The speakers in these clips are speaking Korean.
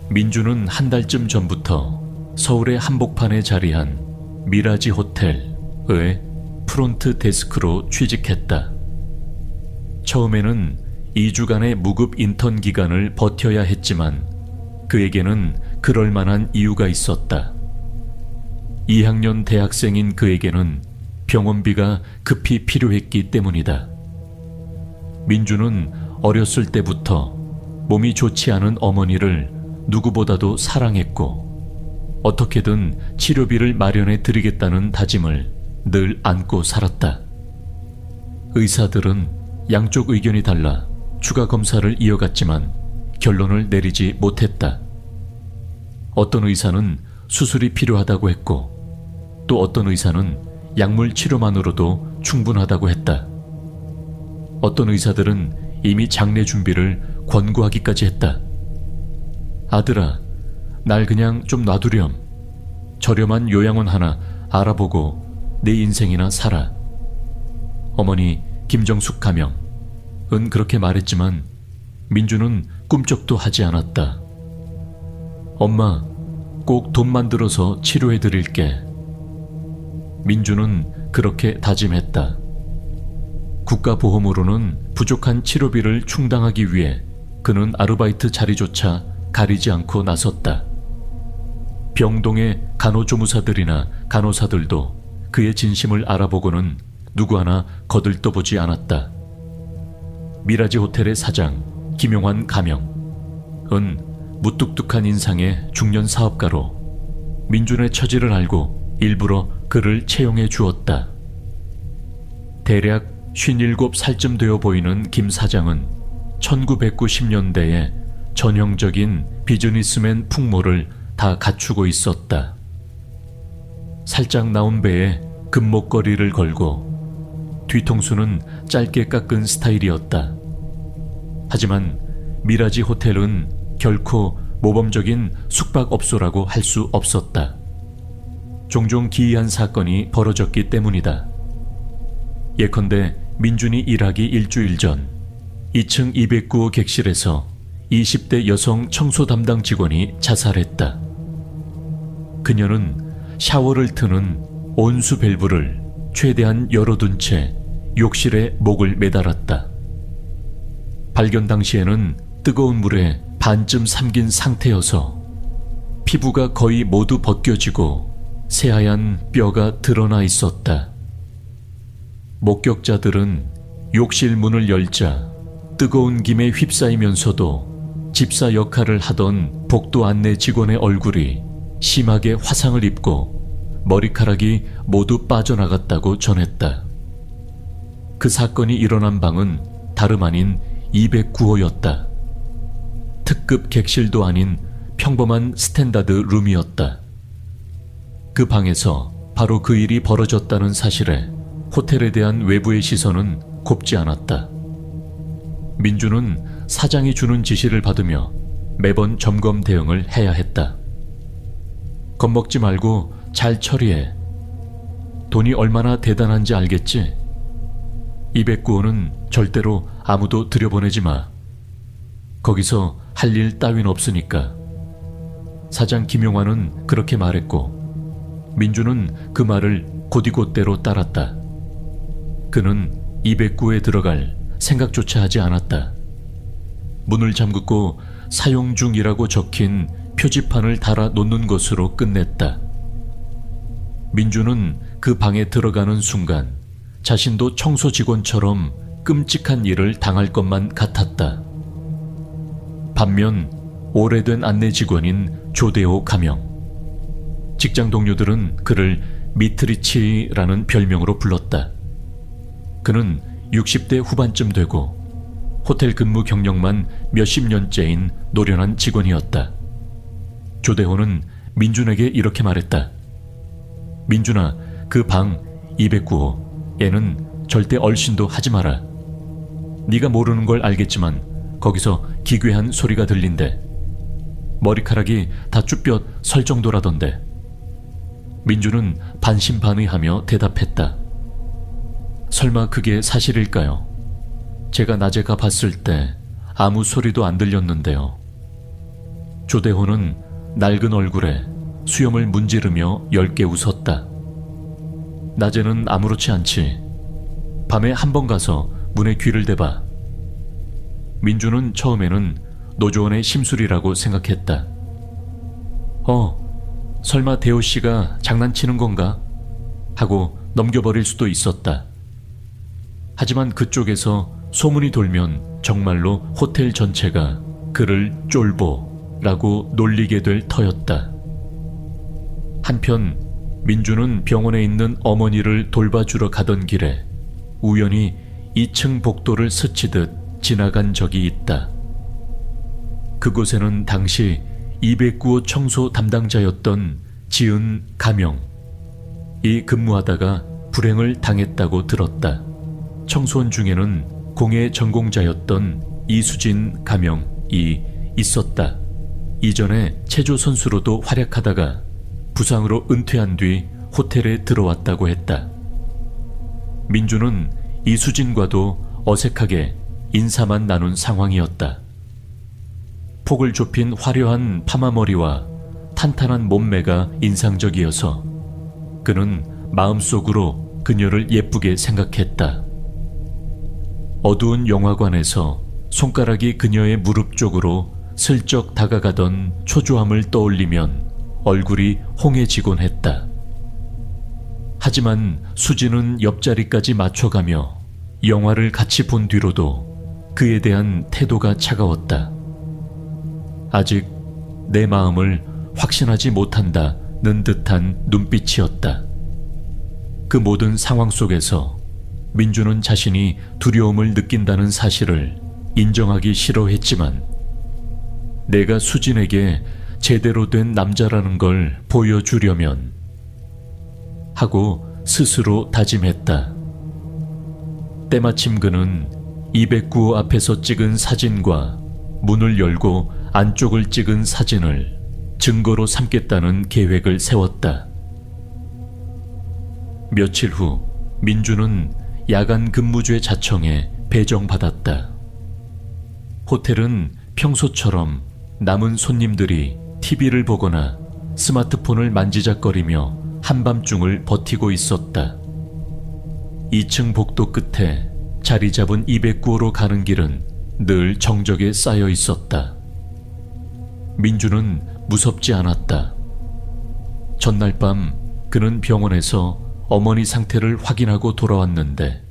민주는 한 달쯤 전부터 서울의 한복판에 자리한 미라지 호텔의 프론트 데스크로 취직했다. 처음에는 2주간의 무급 인턴 기간을 버텨야 했지만 그에게는 그럴 만한 이유가 있었다. 2학년 대학생인 그에게는 병원비가 급히 필요했기 때문이다. 민주는 어렸을 때부터 몸이 좋지 않은 어머니를 누구보다도 사랑했고 어떻게든 치료비를 마련해 드리겠다는 다짐을 늘 안고 살았다. 의사들은 양쪽 의견이 달라 추가 검사를 이어갔지만 결론을 내리지 못했다. 어떤 의사는 수술이 필요하다고 했고 또 어떤 의사는 약물 치료만으로도 충분하다고 했다. 어떤 의사들은 이미 장례 준비를 권고하기까지 했다. 아들아, 날 그냥 좀 놔두렴. 저렴한 요양원 하나 알아보고 내 인생이나 살아. 어머니 김정숙 가명은 그렇게 말했지만 민주는 꿈쩍도 하지 않았다. 엄마, 꼭 돈 만들어서 치료해 드릴게. 민주는 그렇게 다짐했다. 국가보험으로는 부족한 치료비를 충당하기 위해 그는 아르바이트 자리조차 가리지 않고 나섰다. 병동의 간호조무사들이나 간호사들도 그의 진심을 알아보고는 누구 하나 거들떠보지 않았다. 미라지 호텔의 사장 김용환 가명은 무뚝뚝한 인상의 중년 사업가로 민준의 처지를 알고 일부러 그를 채용해 주었다. 대략 57살쯤 되어 보이는 김 사장은 1990년대에 전형적인 비즈니스맨 풍모를 다 갖추고 있었다. 살짝 나온 배에 금목걸이를 걸고 뒤통수는 짧게 깎은 스타일이었다. 하지만 미라지 호텔은 결코 모범적인 숙박업소라고 할 수 없었다. 종종 기이한 사건이 벌어졌기 때문이다. 예컨대 민준이 일하기 일주일 전 2층 209호 객실에서 20대 여성 청소 담당 직원이 자살했다. 그녀는 샤워를 트는 온수 밸브를 최대한 열어둔 채 욕실에 목을 매달았다. 발견 당시에는 뜨거운 물에 반쯤 삼긴 상태여서 피부가 거의 모두 벗겨지고 새하얀 뼈가 드러나 있었다. 목격자들은 욕실 문을 열자 뜨거운 김에 휩싸이면서도 집사 역할을 하던 복도 안내 직원의 얼굴이 심하게 화상을 입고 머리카락이 모두 빠져나갔다고 전했다. 그 사건이 일어난 방은 다름 아닌 209호였다. 특급 객실도 아닌 평범한 스탠다드 룸이었다. 그 방에서 바로 그 일이 벌어졌다는 사실에 호텔에 대한 외부의 시선은 곱지 않았다. 민주는 사장이 주는 지시를 받으며 매번 점검 대응을 해야 했다. 겁먹지 말고 잘 처리해. 돈이 얼마나 대단한지 알겠지? 209호는 절대로 아무도 들여보내지 마. 거기서 할 일 따윈 없으니까. 사장 김용환은 그렇게 말했고 민주는 그 말을 곧이곧대로 따랐다. 그는 209호에 들어갈 생각조차 하지 않았다. 문을 잠그고 사용 중이라고 적힌 표지판을 달아 놓는 것으로 끝냈다. 민주는 그 방에 들어가는 순간 자신도 청소 직원처럼 끔찍한 일을 당할 것만 같았다. 반면 오래된 안내 직원인 조대호 가명. 직장 동료들은 그를 미트리치라는 별명으로 불렀다. 그는 60대 후반쯤 되고 호텔 근무 경력만 몇십 년째인 노련한 직원이었다. 조대호는 민준에게 이렇게 말했다. 민준아, 그 방 209호, 얘는 절대 얼씬도 하지 마라. 네가 모르는 걸 알겠지만 거기서 기괴한 소리가 들린대. 머리카락이 다 쭈뼛 설 정도라던데. 민주는 반신반의하며 대답했다. 설마 그게 사실일까요? 제가 낮에 가봤을 때 아무 소리도 안 들렸는데요. 조대호는 낡은 얼굴에 수염을 문지르며 엷게 웃었다. 낮에는 아무렇지 않지. 밤에 한 번 가서 문에 귀를 대봐. 민주는 처음에는 노조원의 심술이라고 생각했다. 설마 대호 씨가 장난치는 건가? 하고 넘겨버릴 수도 있었다. 하지만 그쪽에서 소문이 돌면 정말로 호텔 전체가 그를 쫄보라고 놀리게 될 터였다. 한편 민주는 병원에 있는 어머니를 돌봐주러 가던 길에 우연히 2층 복도를 스치듯 지나간 적이 있다. 그곳에는 당시 209호 청소 담당자였던 지은 가명이 근무하다가 불행을 당했다고 들었다. 청소원 중에는 공예 전공자였던 이수진 가명이 있었다. 이전에 체조 선수로도 활약하다가 부상으로 은퇴한 뒤 호텔에 들어왔다고 했다. 민주는 이수진과도 어색하게 인사만 나눈 상황이었다. 폭을 좁힌 화려한 파마머리와 탄탄한 몸매가 인상적이어서 그는 마음속으로 그녀를 예쁘게 생각했다. 어두운 영화관에서 손가락이 그녀의 무릎 쪽으로 슬쩍 다가가던 초조함을 떠올리면 얼굴이 홍해지곤 했다. 하지만 수진은 옆자리까지 맞춰가며 영화를 같이 본 뒤로도 그에 대한 태도가 차가웠다. 아직 내 마음을 확신하지 못한다는 듯한 눈빛이었다. 그 모든 상황 속에서 민주는 자신이 두려움을 느낀다는 사실을 인정하기 싫어했지만 내가 수진에게 제대로 된 남자라는 걸 보여주려면 하고 스스로 다짐했다. 때마침 그는 209호 앞에서 찍은 사진과 문을 열고 안쪽을 찍은 사진을 증거로 삼겠다는 계획을 세웠다. 며칠 후 민주는 야간 근무제 자청에 배정받았다. 호텔은 평소처럼 남은 손님들이 TV를 보거나 스마트폰을 만지작거리며 한밤중을 버티고 있었다. 2층 복도 끝에 자리 잡은 209호로 가는 길은 늘 정적에 쌓여 있었다. 민주는 무섭지 않았다. 전날 밤 그는 병원에서 어머니 상태를 확인하고 돌아왔는데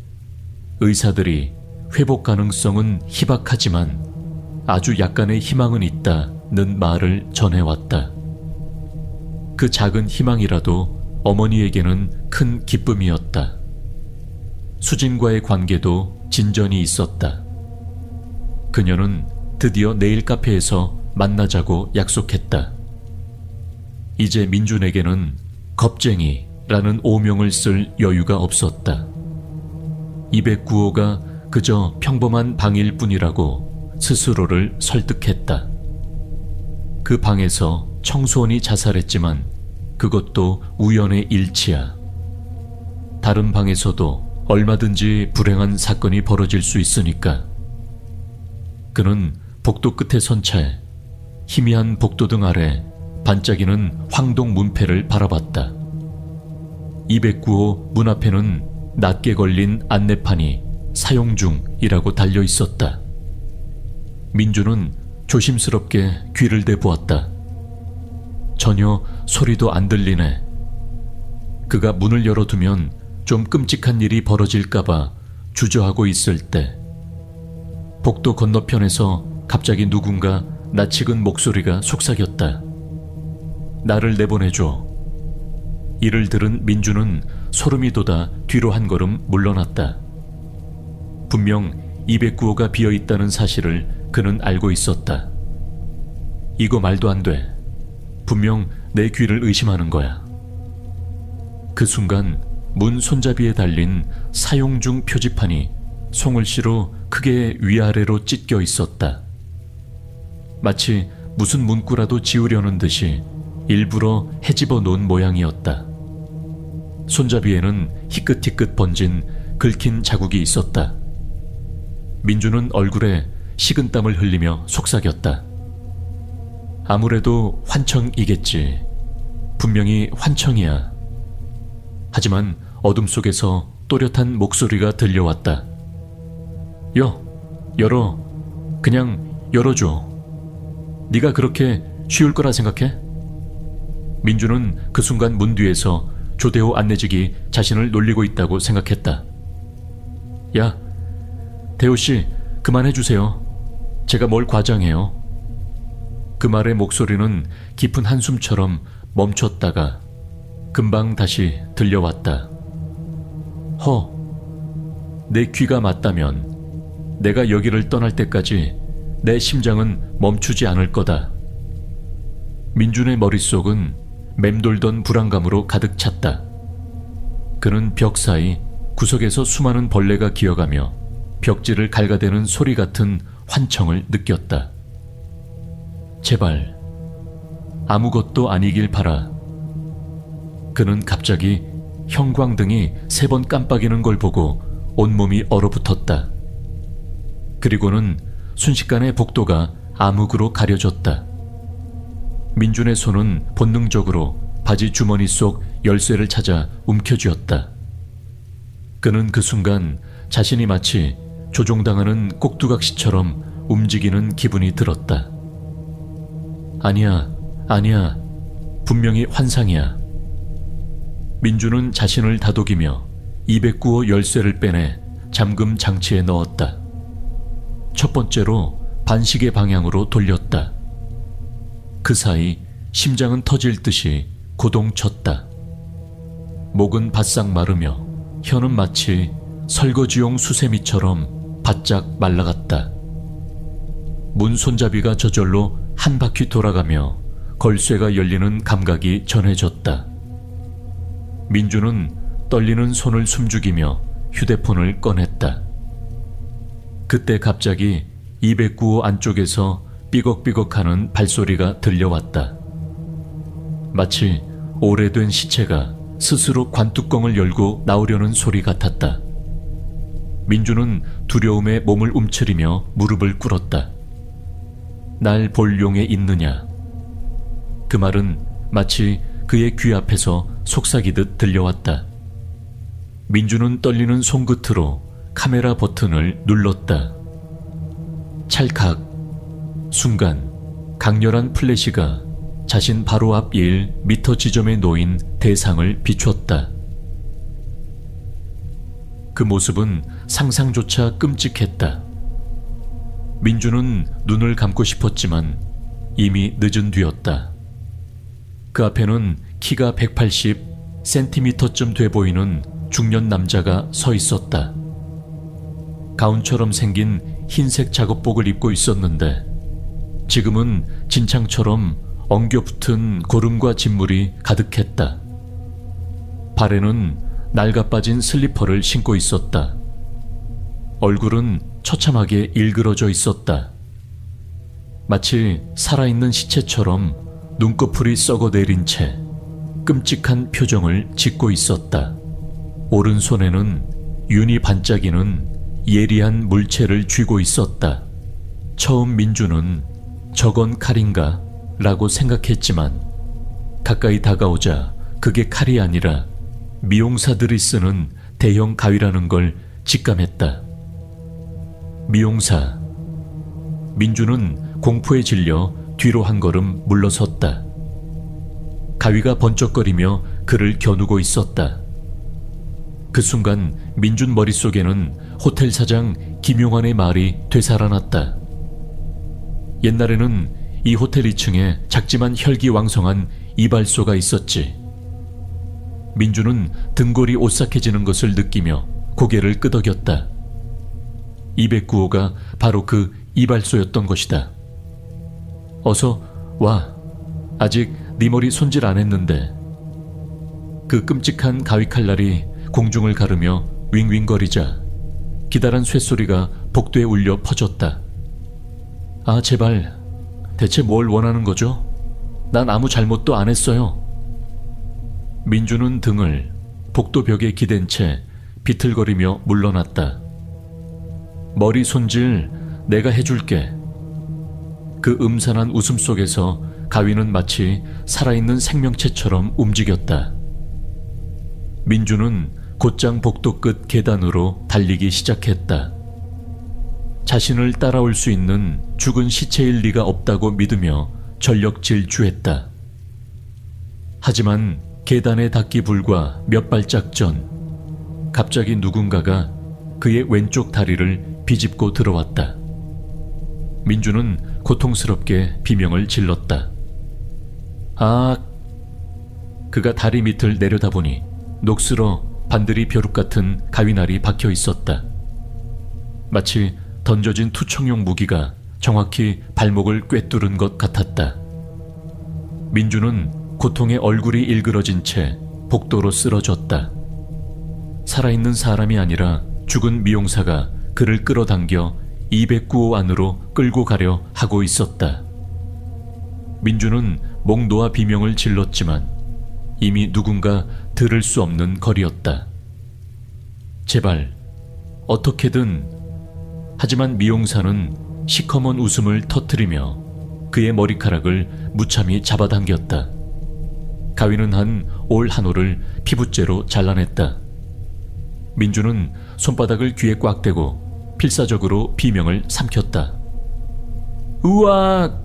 의사들이 회복 가능성은 희박하지만 아주 약간의 희망은 있다는 말을 전해왔다. 그 작은 희망이라도 어머니에게는 큰 기쁨이었다. 수진과의 관계도 진전이 있었다. 그녀는 드디어 네일 카페에서 만나자고 약속했다. 이제 민준에게는 겁쟁이라는 오명을 쓸 여유가 없었다. 209호가 그저 평범한 방일 뿐이라고 스스로를 설득했다. 그 방에서 청소원이 자살했지만 그것도 우연의 일치야. 다른 방에서도 얼마든지 불행한 사건이 벌어질 수 있으니까. 그는 복도 끝에 선 채 희미한 복도등 아래 반짝이는 황동 문패를 바라봤다. 209호 문 앞에는 낮게 걸린 안내판이 사용 중이라고 달려 있었다. 민주는 조심스럽게 귀를 대보았다. 전혀 소리도 안 들리네. 그가 문을 열어두면 좀 끔찍한 일이 벌어질까봐 주저하고 있을 때 복도 건너편에서 갑자기 누군가 낯익은 목소리가 속삭였다. 나를 내보내줘. 이를 들은 민주는 소름이 돋아 뒤로 한 걸음 물러났다. 분명 209호가 비어있다는 사실을 그는 알고 있었다. 이거 말도 안 돼. 분명 내 귀를 의심하는 거야. 그 순간 문 손잡이에 달린 사용 중 표지판이 송글씨로 크게 위아래로 찢겨 있었다. 마치 무슨 문구라도 지우려는 듯이 일부러 헤집어 놓은 모양이었다. 손잡이에는 희끗희끗 번진 긁힌 자국이 있었다. 민주는 얼굴에 식은땀을 흘리며 속삭였다. 아무래도 환청이겠지. 분명히 환청이야. 하지만 어둠 속에서 또렷한 목소리가 들려왔다. 열어. 그냥 열어줘. 네가 그렇게 쉬울 거라 생각해? 민주는 그 순간 문 뒤에서 조대호 안내직이 자신을 놀리고 있다고 생각했다. 야, 대호씨, 그만해주세요. 제가 뭘 과장해요. 그 말의 목소리는 깊은 한숨처럼 멈췄다가 금방 다시 들려왔다. 내 귀가 맞다면 내가 여기를 떠날 때까지 내 심장은 멈추지 않을 거다. 민준의 머릿속은 맴돌던 불안감으로 가득 찼다. 그는 벽 사이 구석에서 수많은 벌레가 기어가며 벽지를 갉아대는 소리 같은 환청을 느꼈다. 제발 아무것도 아니길 바라. 그는 갑자기 형광등이 3번 깜빡이는 걸 보고 온몸이 얼어붙었다. 그리고는 순식간에 복도가 암흑으로 가려졌다. 민준의 손은 본능적으로 바지 주머니 속 열쇠를 찾아 움켜쥐었다. 그는 그 순간 자신이 마치 조종당하는 꼭두각시처럼 움직이는 기분이 들었다. 아니야. 분명히 환상이야. 민준은 자신을 다독이며 209호 열쇠를 빼내 잠금 장치에 넣었다. 첫 번째로 반시계 방향으로 돌렸다. 그 사이 심장은 터질 듯이 고동쳤다. 목은 바싹 마르며 혀는 마치 설거지용 수세미처럼 바짝 말라갔다. 문 손잡이가 저절로 한 바퀴 돌아가며 걸쇠가 열리는 감각이 전해졌다. 민주는 떨리는 손을 숨죽이며 휴대폰을 꺼냈다. 그때 갑자기 209호 안쪽에서 삐걱삐걱하는 발소리가 들려왔다. 마치 오래된 시체가 스스로 관뚜껑을 열고 나오려는 소리 같았다. 민주는 두려움에 몸을 움츠리며 무릎을 꿇었다. 날 볼 용에 있느냐? 그 말은 마치 그의 귀 앞에서 속삭이듯 들려왔다. 민주는 떨리는 손끝으로 카메라 버튼을 눌렀다. 찰칵. 순간 강렬한 플래시가 자신 바로 앞 1m 지점에 놓인 대상을 비췄다. 그 모습은 상상조차 끔찍했다. 민주는 눈을 감고 싶었지만 이미 늦은 뒤였다. 그 앞에는 키가 180cm쯤 돼 보이는 중년 남자가 서 있었다. 가운처럼 생긴 흰색 작업복을 입고 있었는데 지금은 진창처럼 엉겨붙은 고름과 진물이 가득했다. 발에는 낡아빠진 슬리퍼를 신고 있었다. 얼굴은 처참하게 일그러져 있었다. 마치 살아있는 시체처럼 눈꺼풀이 썩어내린 채 끔찍한 표정을 짓고 있었다. 오른손에는 윤이 반짝이는 예리한 물체를 쥐고 있었다. 처음 민주는 저건 칼인가? 라고 생각했지만 가까이 다가오자 그게 칼이 아니라 미용사들이 쓰는 대형 가위라는 걸 직감했다. 미용사. 민주는 공포에 질려 뒤로 한 걸음 물러섰다. 가위가 번쩍거리며 그를 겨누고 있었다. 그 순간 민준 머릿속에는 호텔 사장 김용환의 말이 되살아났다. 옛날에는 이 호텔 2층에 작지만 혈기왕성한 이발소가 있었지. 민주는 등골이 오싹해지는 것을 느끼며 고개를 끄덕였다. 209호가 바로 그 이발소였던 것이다. 어서 와. 아직 네 머리 손질 안 했는데. 그 끔찍한 가위칼날이 공중을 가르며 윙윙거리자 기다란 쇳소리가 복도에 울려 퍼졌다. 아, 제발. 대체 뭘 원하는 거죠? 난 아무 잘못도 안 했어요. 민주는 등을 복도 벽에 기댄 채 비틀거리며 물러났다. 머리 손질 내가 해줄게. 그 음산한 웃음 속에서 가위는 마치 살아있는 생명체처럼 움직였다. 민주는 곧장 복도 끝 계단으로 달리기 시작했다. 자신을 따라올 수 있는 죽은 시체일 리가 없다고 믿으며 전력 질주했다. 하지만 계단에 닿기 불과 몇 발짝 전 갑자기 누군가가 그의 왼쪽 다리를 비집고 들어왔다. 민주는 고통스럽게 비명을 질렀다. 아! 그가 다리 밑을 내려다보니 녹슬어 반들이 벼룩 같은 가위날이 박혀 있었다. 마치 던져진 투척용 무기가 정확히 발목을 꿰뚫은 것 같았다. 민주는 고통에 얼굴이 일그러진 채 복도로 쓰러졌다. 살아있는 사람이 아니라 죽은 미용사가 그를 끌어당겨 209호 안으로 끌고 가려 하고 있었다. 민주는 목 놓아 비명을 질렀지만 이미 누군가 들을 수 없는 거리였다. 제발, 어떻게든. 하지만 미용사는 시커먼 웃음을 터뜨리며 그의 머리카락을 무참히 잡아당겼다. 가위는 한 올 한 올을 피부째로 잘라냈다. 민주는 손바닥을 귀에 꽉 대고 필사적으로 비명을 삼켰다. 으악!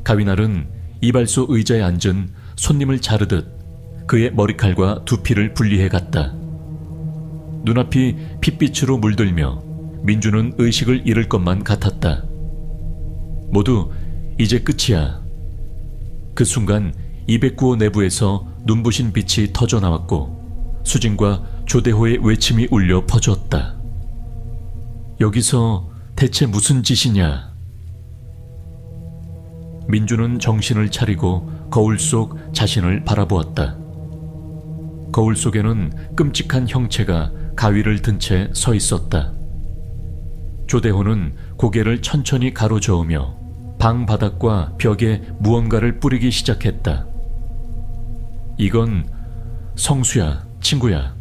가위날은 이발소 의자에 앉은 손님을 자르듯 그의 머리칼과 두피를 분리해 갔다. 눈앞이 핏빛으로 물들며 민주는 의식을 잃을 것만 같았다. 모두 이제 끝이야. 그 순간 209호 내부에서 눈부신 빛이 터져 나왔고 수진과 조대호의 외침이 울려 퍼졌다. 여기서 대체 무슨 짓이냐? 민주는 정신을 차리고 거울 속 자신을 바라보았다. 거울 속에는 끔찍한 형체가 가위를 든 채 서 있었다. 조대호는 고개를 천천히 가로저으며 방 바닥과 벽에 무언가를 뿌리기 시작했다. 이건 성수야, 친구야.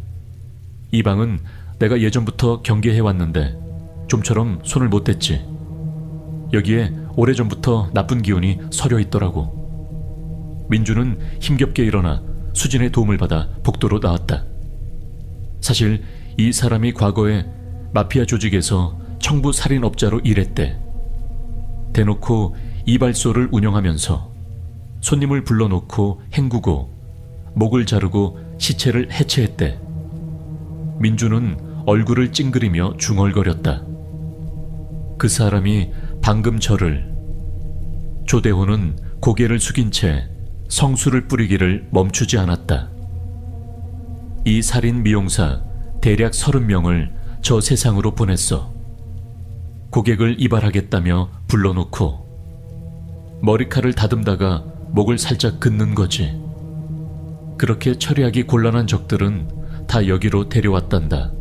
이 방은 내가 예전부터 경계해왔는데 좀처럼 손을 못 댔지. 여기에 오래전부터 나쁜 기운이 서려 있더라고. 민주는 힘겹게 일어나 수진의 도움을 받아 복도로 나왔다. 사실 이 사람이 과거에 마피아 조직에서 청부 살인업자로 일했대. 대놓고 이발소를 운영하면서 손님을 불러놓고 헹구고 목을 자르고 시체를 해체했대. 민주는 얼굴을 찡그리며 중얼거렸다. 그 사람이 방금 저를. 조대호는 고개를 숙인 채 성수를 뿌리기를 멈추지 않았다. 이 살인 미용사 대략 30명을 저 세상으로 보냈어. 고객을 이발하겠다며 불러놓고 머리칼을 다듬다가 목을 살짝 긋는 거지. 그렇게 처리하기 곤란한 적들은 다 여기로 데려왔단다.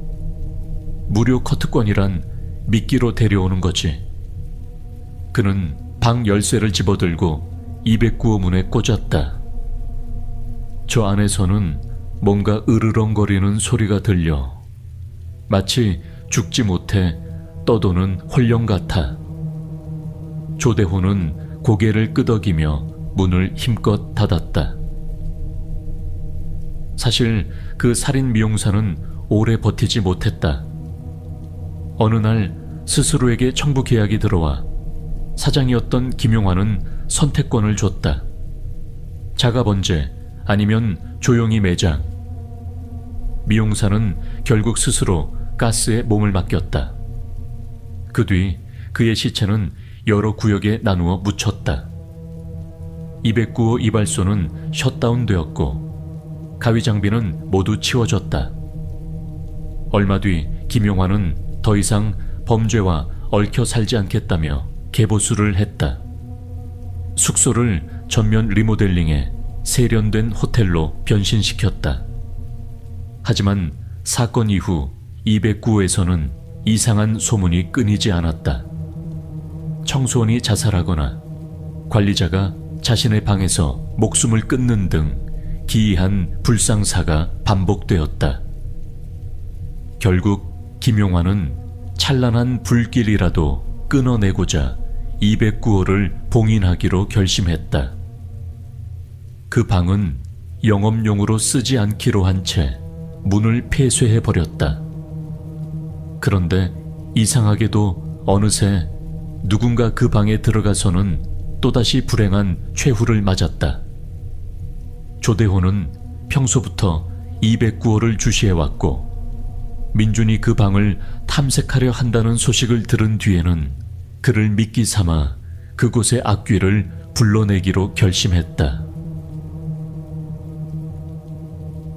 무료 커트권이란 미끼로 데려오는 거지. 그는 방 열쇠를 집어들고 209호 문에 꽂았다. 저 안에서는 뭔가 으르렁거리는 소리가 들려 마치 죽지 못해 떠도는 홀령 같아. 조대호는 고개를 끄덕이며 문을 힘껏 닫았다. 사실 그 살인 미용사는 오래 버티지 못했다. 어느 날 스스로에게 청부 계약이 들어와 사장이었던 김용환은 선택권을 줬다. 자가번제 아니면 조용히 매장. 미용사는 결국 스스로 가스에 몸을 맡겼다. 그 뒤 그의 시체는 여러 구역에 나누어 묻혔다. 209호 이발소는 셧다운되었고 가위 장비는 모두 치워졌다. 얼마 뒤 김용환은 더 이상 범죄와 얽혀 살지 않겠다며 개보수를 했다. 숙소를 전면 리모델링해 세련된 호텔로 변신시켰다. 하지만 사건 이후 209호에서는 이상한 소문이 끊이지 않았다. 청소원이 자살하거나 관리자가 자신의 방에서 목숨을 끊는 등 기이한 불상사가 반복되었다. 결국 김용환은 찬란한 불길이라도 끊어내고자 209호를 봉인하기로 결심했다. 그 방은 영업용으로 쓰지 않기로 한 채 문을 폐쇄해버렸다. 그런데 이상하게도 어느새 누군가 그 방에 들어가서는 또다시 불행한 최후를 맞았다. 조대호는 평소부터 209호를 주시해왔고 민준이 그 방을 탐색하려 한다는 소식을 들은 뒤에는 그를 미끼 삼아 그곳의 악귀를 불러내기로 결심했다.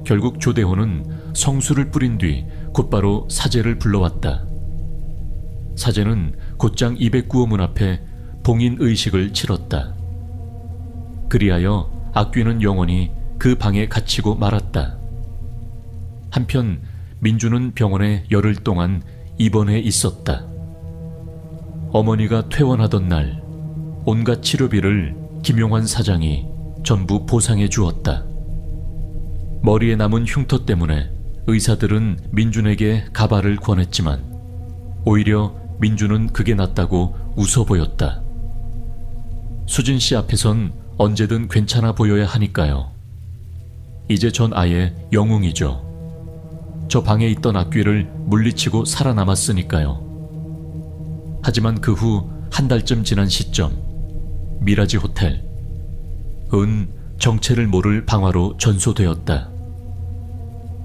결국 조대호는 성수를 뿌린 뒤 곧바로 사제를 불러왔다. 사제는 곧장 209호 문 앞에 봉인 의식을 치렀다. 그리하여 악귀는 영원히 그 방에 갇히고 말았다. 한편 민주는 병원에 열흘 동안 입원해 있었다. 어머니가 퇴원하던 날 온갖 치료비를 김용환 사장이 전부 보상해 주었다. 머리에 남은 흉터 때문에 의사들은 민준에게 가발을 권했지만 오히려 민준은 그게 낫다고 웃어 보였다. 수진 씨 앞에선 언제든 괜찮아 보여야 하니까요. 이제 전 아예 영웅이죠. 저 방에 있던 악귀를 물리치고 살아남았으니까요. 하지만 그 후 한 달쯤 지난 시점, 미라지 호텔, 은 정체를 모를 방화로 전소되었다.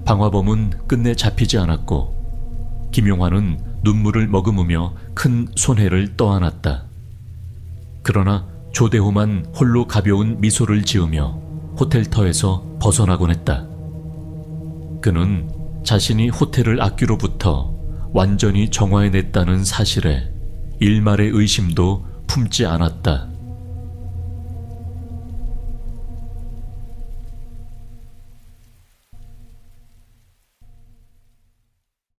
방화범은 끝내 잡히지 않았고 김용환은 눈물을 머금으며 큰 손해를 떠안았다. 그러나 조대호만 홀로 가벼운 미소를 지으며 호텔터에서 벗어나곤 했다. 그는 자신이 호텔을 악귀로부터 완전히 정화해냈다는 사실에 일말의 의심도 품지 않았다.